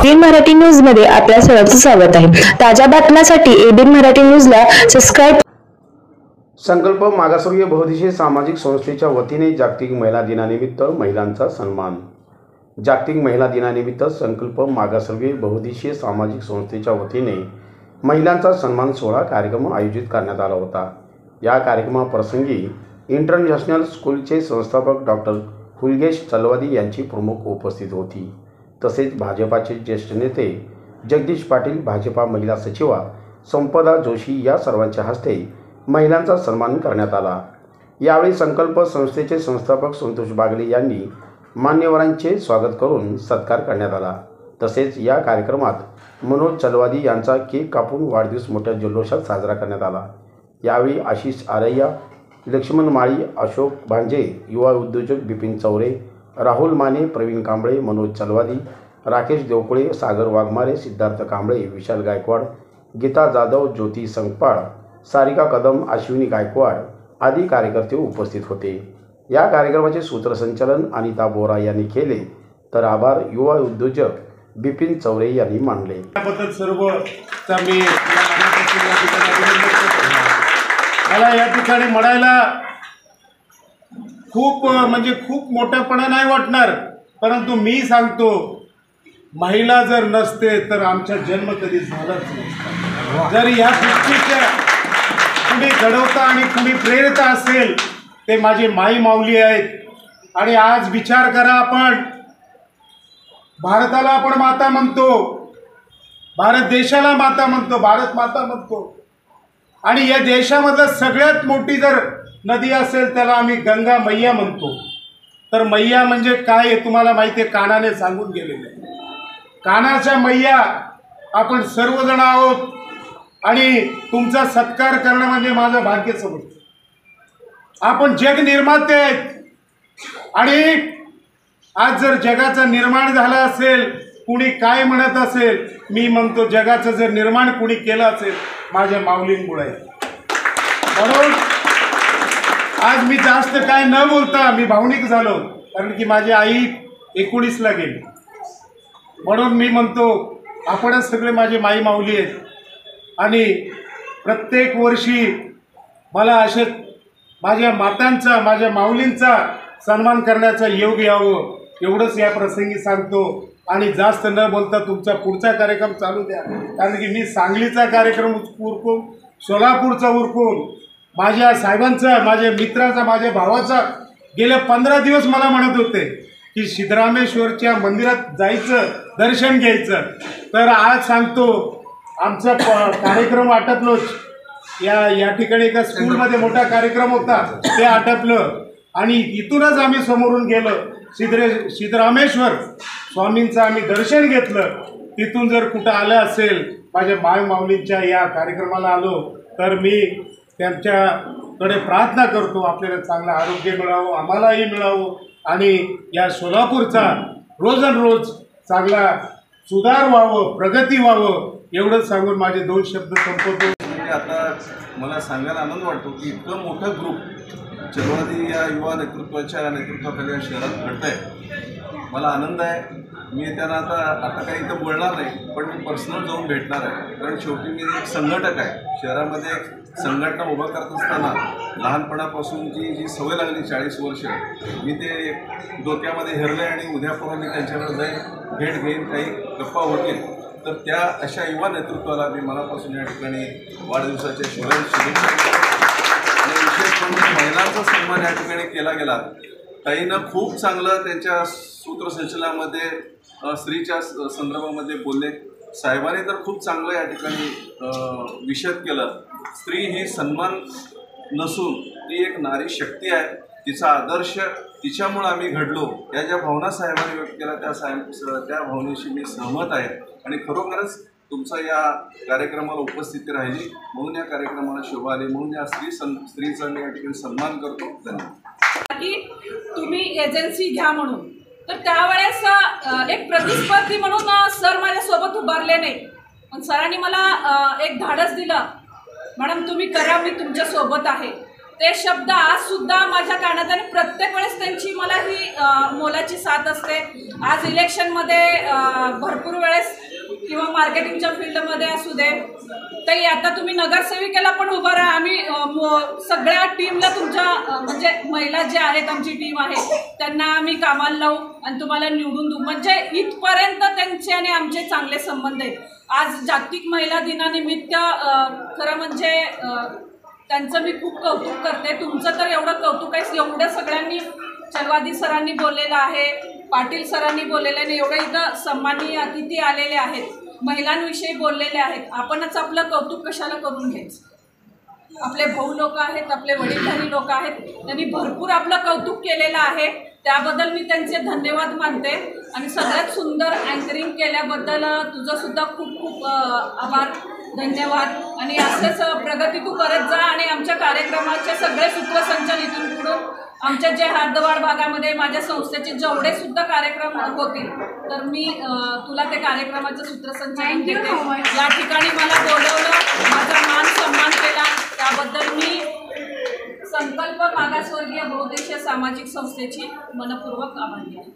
ABN Marathi news मध्ये आपल्या सर्वांचं स्वागत आहे। ताज्या बातम्यांसाठी एबीएन मराठी न्यूजला सबस्क्राइब। संकल्प मागासवर्गीय बहुउद्देशीय सामाजिक संस्थेच्या वतीने जागतिक महिला दिनानिमित्त महिलांचा सन्मान। जागतिक महिला दिनानिमित्त संकल्प मागासवर्गीय बहुउद्देशीय सामाजिक संस्थेच्या वतीने महिलांचा सन्मान सोहळा कार्यक्रम आयोजित करण्यात आला होता। या कार्यक्रमाप्रसंगी इंटरनॅशनल स्कूलचे संस्थापक डॉक्टर हुलगेश चलवादी यांची प्रमुख उपस्थित होती। तसेच भाजपाचे ज्येष्ठ नेते जगदीश पाटील, भाजपा महिला सचिवा संपदा जोशी या सर्वांच्या हस्ते महिलांचा सन्मान करण्यात आला। यावेळी संकल्प संस्थेचे संस्थापक संतोष बागले यांनी मान्यवरांचे स्वागत करून सत्कार करण्यात आला। तसेच या कार्यक्रमात मनोज चलवादी यांचा केक कापून वाढदिवस मोठ्या जल्लोषात साजरा करण्यात आला। यावेळी आशिष आरैया, लक्ष्मण माळी, अशोक भांजे, युवा उद्योजक बिपिन चौरे, राहुल माने, प्रवीण कांबळे, मनोज चलवादी, राकेश देवकुळे, सागर वाघमारे, सिद्धार्थ कांबळे, विशाल गायकवाड, गीता जाधव, ज्योती संगपाळ, सारिका कदम, अश्विनी गायकवाड आदी कार्यकर्ते उपस्थित होते। या कार्यक्रमाचे सूत्रसंचालन अनिता बोरा यांनी केले, तर आभार युवा उद्योजक बिपिन चौरे यांनी मानले। त्याबद्दल सर्वचा मी मला या ठिकाणी म्हणायला खूप मोठेपणा नाही वाटणार, परंतु मी सांगतो, महिला जर नसते तर आमचा जन्म कधी झालाच नसता। जर या सृष्टीच्या कुणी घडवता आणि कुणी प्रेरिता असेल ते माझे माई माऊली आहेत। आणि आज विचार करा, आपण भारताला आपण माता म्हणतो, भारत देशाला माता म्हणतो, भारत माता म्हणतो, आणि या देशामधलं सगळ्यात मोठी जर नदी असेल त्याला आम्ही गंगा मैया म्हणतो। तर मैया म्हणजे काय हे तुम्हाला माहिती आहे, कानाने सांगून गेलेले आहे। कानाच्या मैया आपण सर्वजण आहोत आणि तुमचा सत्कार करणं म्हणजे माझं भाग्य समजतो। आपण जग निर्माते आहेत आणि आज जर जगाचं निर्माण झालं असेल, कुणी काय म्हणत असेल, मी म्हणतो जगाचं जर निर्माण कुणी केलं असेल माझ्या माऊलींमुळे। म्हणून आज मी जास्त काय न बोलता मी भावनिक झालो, कारण की माझी आई 19ला गेली। म्हणून मी म्हणतो आपणच सगळे माझे माई माऊली आहेत आणि प्रत्येक वर्षी मला असे माझ्या मातांचा, माझ्या माऊलींचा सन्मान करण्याचा योग यावं, एवढंच या प्रसंगी सांगतो। आणि जास्त न बोलता तुमचा पुढचा कार्यक्रम चालू द्या, कारण की मी सांगलीचा कार्यक्रम उरकून, सोलापूरचा उरकून, माझ्या साहेबांचा, माझ्या मित्राचा, माझ्या भावाचा गेले 15 दिवस मला म्हणत होते की सिद्धरामेश्वरच्या मंदिरात जायचं, दर्शन घ्यायचं। तर आज सांगतो आमचा कार्यक्रम आटपलोच। या ठिकाणी एका स्कूलमध्ये मोठा कार्यक्रम होता, ते आटपलं आणि इथूनच आम्ही समोरून गेलो, सिद्धरामेश्वर स्वामींचं आम्ही दर्शन घेतलं। तिथून जर कुठं आलं असेल, माझ्या माय माऊलींच्या या कार्यक्रमाला आलो, तर मी त्यांच्याकडे प्रार्थना करतो आपल्याला चांगलं आरोग्य मिळावं, आम्हालाही मिळावं आणि या सोलापूरचा रोज चांगला सुधार व्हावं, प्रगती व्हावं, एवढंच सांगून माझे 2 शब्द संपवतो। आता मला सांगायला आनंद वाटतो की इतकं मोठं ग्रुप चलवादी या युवा नेतृत्वाच्या नेतृत्वाखाली या शहरात घडत आहे। मला आनंद आहे। मी त्यांना आता काही इथं बोलणार नाही, पण मी पर्सनल जाऊन भेटणार आहे, कारण शेवटी मी एक संघटक आहे। शहरामध्ये संघटना उभा करत असताना लहानपणापासूनची जी सवय लागली 40 वर्ष, मी ते डोक्यामध्ये हेरले आणि उद्यापर्यंत मी त्यांच्याकडे जाईन, भेट घेईन, काही गप्पा होतील। तर त्या अशा युवा नेतृत्वाला मी मनापासून या ठिकाणी वाढदिवसाच्या शुभेच्छा आणि विशेष करून महिलांचा सन्मान या ठिकाणी केला गेला। ताईनं खूप चांगलं त्यांच्या सूत्रसंचलनामध्ये स्त्रीच्या संदर्भामध्ये बोलले। साहेबांनी तर खूप चांगलं या ठिकाणी विशद केलं। स्त्री ही सन्मान नसून ती एक नारी शक्ती आहे, तिचा आदर्श, तिच्यामुळे आम्ही घडलो, या ज्या भावना साहेबांनी व्यक्त केल्या त्या भावनेशी मी सहमत आहे। आणि खरोखरच तुमचा या कार्यक्रमाला उपस्थिती राहिली म्हणून या कार्यक्रमाला शोभा आली, म्हणून या स्त्रीचा मी या ठिकाणी सन्मान करतो। धन्यवाद। की तुम्ही एजन्सी घ्या म्हणून, तर त्यावेळेस एक प्रतिस्पर्धी म्हणून सर माझ्यासोबत उभारले नाही, पण सरांनी मला एक धाडस दिलं, मॅडम तुम्ही करा, मी तुमच्यासोबत आहे। ते शब्द आज सुद्धा माझ्या कानात आणि प्रत्येक वेळेस त्यांची मला ही मोलाची साथ असते। आज इलेक्शनमध्ये भरपूर वेळेस किंवा मार्केटिंगच्या फील्डमध्ये असू दे, तर आता तुम्ही नगरसेविकेला पण उभं राहा, आम्ही सगळ्या टीमला तुमच्या म्हणजे महिला ज्या आहेत आमची टीम आहे त्यांना आम्ही कामाला लावू आणि तुम्हाला निवडून देऊ, म्हणजे इथपर्यंत त्यांचे आणि आमचे चांगले संबंध आहेत। आज जागतिक महिला दिनानिमित्त खरं म्हणजे त्यांचं मी खूप कौतुक करते। तुमचं तर एवढं कौतुक आहे, एवढं सगळ्यांनी चलवादी सरांनी बोललेलं आहे, पाटील सरांनी बोललेलं आहे, एवढं इथं सन्माननीय अतिथी आलेले आहेत, महिलांविषयी बोललेले आहेत, आपणच आपलं कौतुक कशाला करून घ्यायचं। आपले भाऊ लोक आहेत, आपले वडीलधारी लोक आहेत, त्यांनी भरपूर आपलं कौतुक केलेलं आहे, त्याबद्दल मी त्यांचे धन्यवाद मानते। आणि सगळ्यात सुंदर अँकरिंग केल्याबद्दल तुझं सुद्धा खूप खूप आभार, धन्यवाद। आणि असंच प्रगती तू करत जा आणि आमच्या कार्यक्रमाचे सगळे सूत्रसंचालन इथून पुढून आमच्या जे हद्दवाड भागामध्ये माझ्या संस्थेचे जेवढे सुद्धा कार्यक्रम होतील तर मी तुला ते कार्यक्रमाचं सूत्रसंचालन देते। या ठिकाणी मला बोलवलं, माझा मान सन्मान केला, त्याबद्दल मी संकल्प मागासवर्गीय बहुउद्देशीय सामाजिक संस्थेची मनपूर्वक आभारी आहे।